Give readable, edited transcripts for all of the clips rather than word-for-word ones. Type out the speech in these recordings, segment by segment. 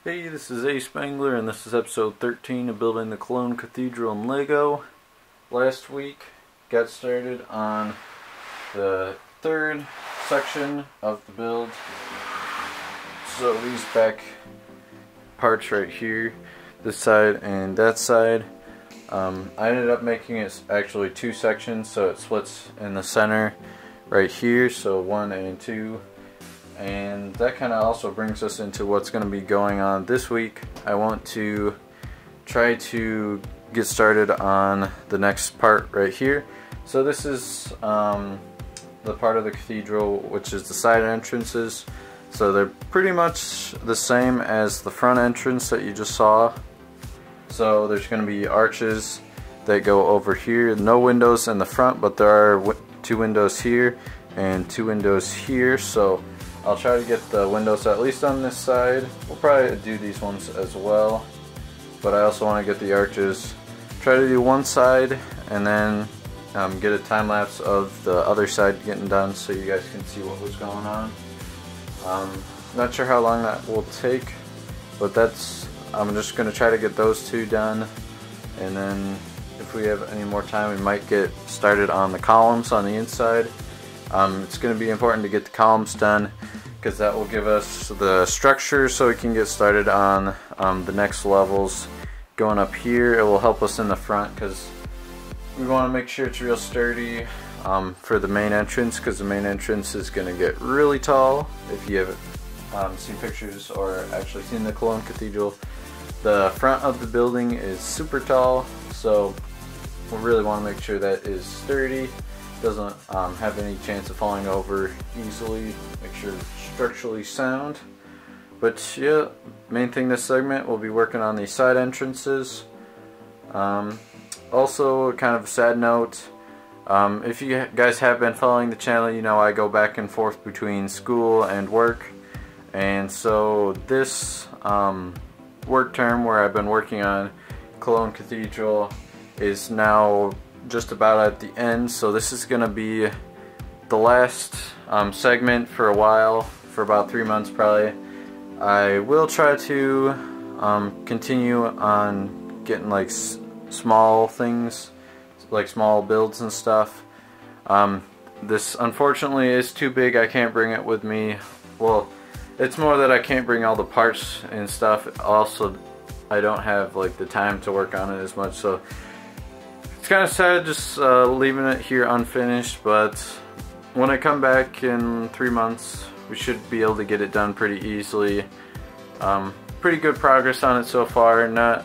Hey, this is ASpengler, and this is episode 13 of building the Cologne Cathedral in Lego. Last week, got started on the third section of the build. So these back parts right here, this side and that side. I ended up making it actually two sections, so it splits in the center right here, so 1 and 2. And that kind of also brings us into what's going to be going on this week. I want to try to get started on the next part right here. So this is the part of the cathedral which is the side entrances. So they're pretty much the same as the front entrance that you just saw. So there's going to be arches that go over here. No windows in the front, but there are 2 windows here and 2 windows here. So I'll try to get the windows at least on this side. We'll probably do these ones as well, but I also want to get the arches. Try to do one side and then get a time lapse of the other side getting done so you guys can see what was going on. Not sure how long that will take, but I'm just going to try to get those 2 done, and then if we have any more time we might get started on the columns on the inside. It's going to be important to get the columns done because that will give us the structure so we can get started on the next levels. Going up here, it will help us in the front because we want to make sure it's real sturdy for the main entrance, because the main entrance is going to get really tall. If you haven't seen pictures or actually seen the Cologne Cathedral, the front of the building is super tall, so we really want to make sure that is sturdy, doesn't have any chance of falling over easily, make sure it's structurally sound. But yeah, main thing this segment, we'll be working on these side entrances. Also, kind of a sad note, if you guys have been following the channel, you know I go back and forth between school and work, and so this work term where I've been working on Cologne Cathedral is now just about at the end, so this is going to be the last segment for a while, for about 3 months probably. I will try to continue on getting like small things, like small builds and stuff. This unfortunately is too big, I can't bring it with me. Well, it's more that I can't bring all the parts and stuff. Also, I don't have like the time to work on it as much, so it's kind of sad just leaving it here unfinished. But when I come back in 3 months, we should be able to get it done pretty easily. Pretty good progress on it so far, not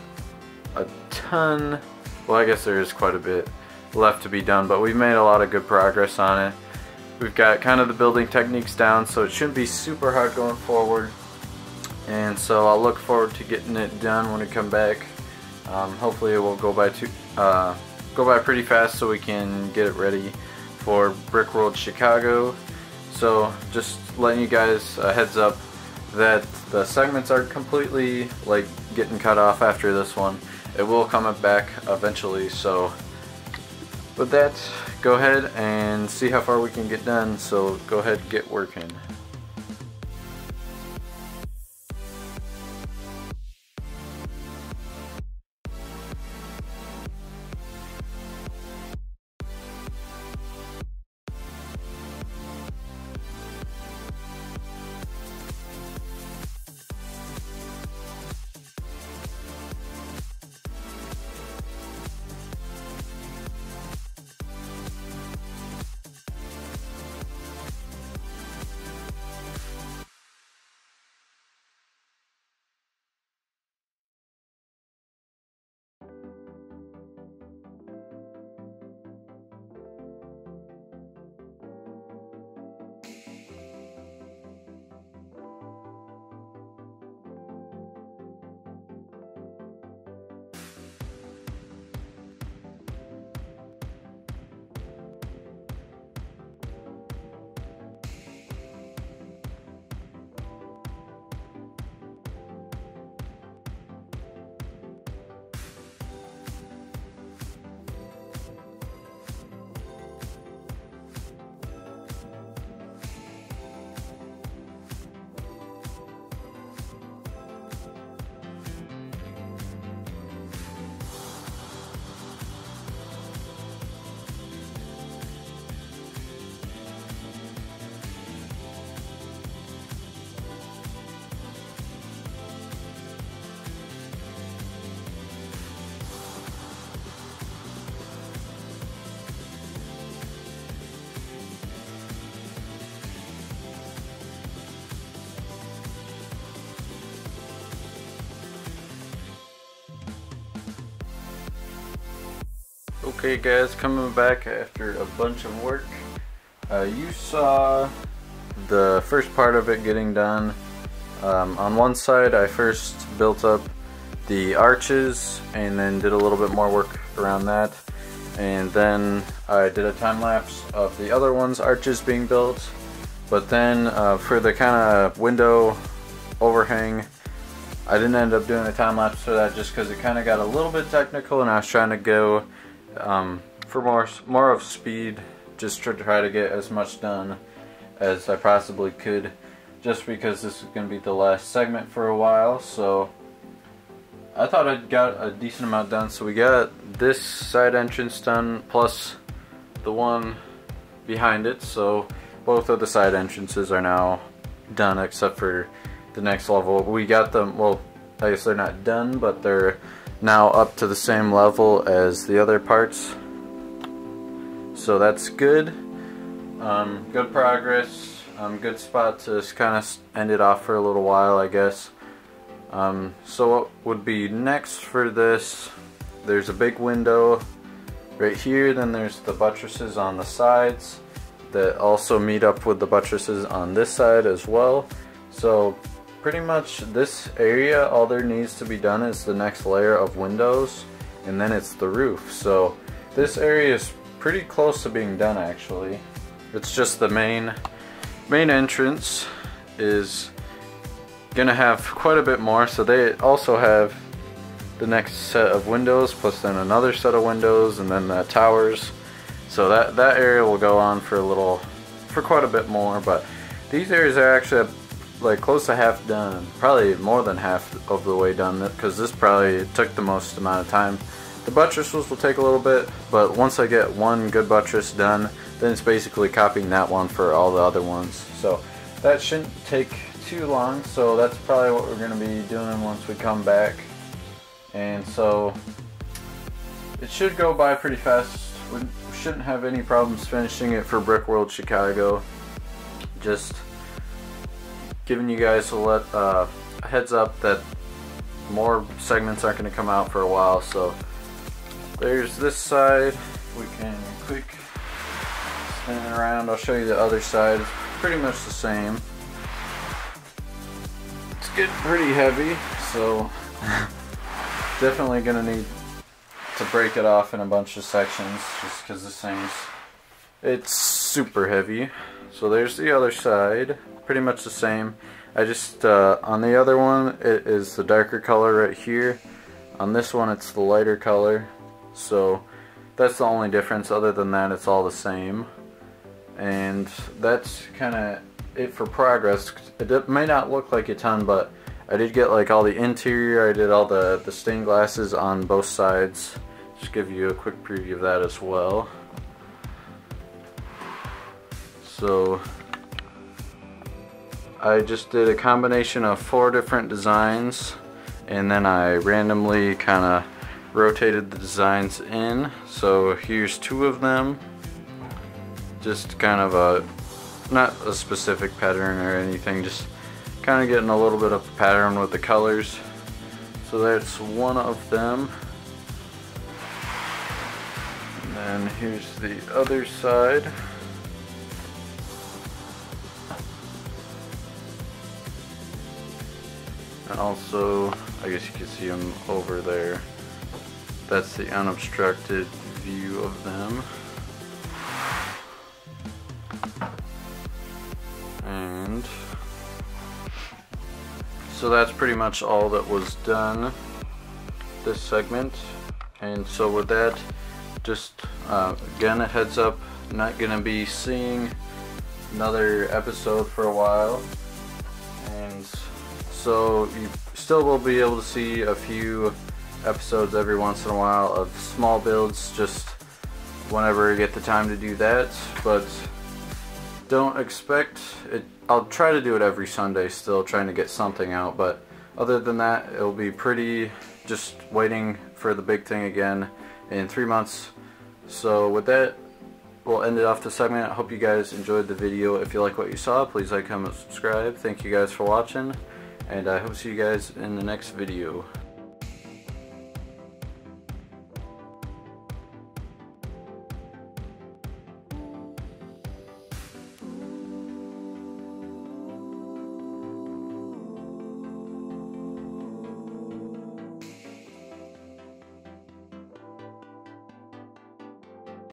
a ton. Well, I guess there is quite a bit left to be done, but we've made a lot of good progress on it. We've got kind of the building techniques down, so it shouldn't be super hard going forward. And so I'll look forward to getting it done when we come back. Hopefully it will go by pretty fast so we can get it ready for Brick World Chicago. So just letting you guys a heads up that the segments aren't completely like getting cut off after this one. It will come back eventually, so with that, go ahead and see how far we can get done. So go ahead and get working. Okay guys, coming back after a bunch of work. You saw the first part of it getting done. On one side I first built up the arches and then did a little bit more work around that, and then I did a time lapse of the other one's arches being built. But then for the kind of window overhang, I didn't end up doing a time lapse for that just because it kind of got a little bit technical and I was trying to go for more of speed, just to try to get as much done as I possibly could, just because this is going to be the last segment for a while. So I thought I'd got a decent amount done. So we got this side entrance done plus the one behind it, so both of the side entrances are now done except for the next level. We got them, well, I guess they're not done, but they're now up to the same level as the other parts, so that's good. Good progress, good spot to just kind of end it off for a little while, I guess. So what would be next for this, there's a big window right here, then there's the buttresses on the sides that also meet up with the buttresses on this side as well. So pretty much this area, all there needs to be done is the next layer of windows, and then it's the roof. So this area is pretty close to being done actually. It's just the main entrance is gonna have quite a bit more, so they also have the next set of windows plus then another set of windows and then the towers. So that area will go on for quite a bit more, but these areas are actually like close to half done, probably more than half of the way done, because this probably took the most amount of time. The buttresses will take a little bit, but once I get one good buttress done, then it's basically copying that one for all the other ones. So that shouldn't take too long, so that's probably what we're going to be doing once we come back. And so it should go by pretty fast. We shouldn't have any problems finishing it for Brick World Chicago. Just giving you guys a heads up that more segments aren't going to come out for a while. So there's this side. We can quick spin it around. I'll show you the other side. It's pretty much the same. It's getting pretty heavy, so definitely going to need to break it off in a bunch of sections just because this thing's, it's super heavy. So there's the other side, pretty much the same. I just on the other one it is the darker color right here, on this one it's the lighter color, so that's the only difference. Other than that, it's all the same, and that's kind of it for progress. It may not look like a ton, but I did get like all the interior, I did all the stained glasses on both sides. Just give you a quick preview of that as well. So I just did a combination of 4 different designs, and then I randomly kind of rotated the designs in. So here's 2 of them, just kind of not a specific pattern or anything, just kind of getting a little bit of a pattern with the colors. So that's one of them. And then here's the other side. And also, I guess you can see them over there. That's the unobstructed view of them. And so that's pretty much all that was done this segment. And so with that, just again a heads up, not gonna be seeing another episode for a while, and so you still will be able to see a few episodes every once in a while of small builds, just whenever I get the time to do that. But don't expect it. I'll try to do it every Sunday, still trying to get something out, but other than that, it'll be pretty just waiting for the big thing again in 3 months. So with that, we'll end it off the segment. I hope you guys enjoyed the video. If you like what you saw, please like, comment, subscribe. Thank you guys for watching, and I hope to see you guys in the next video.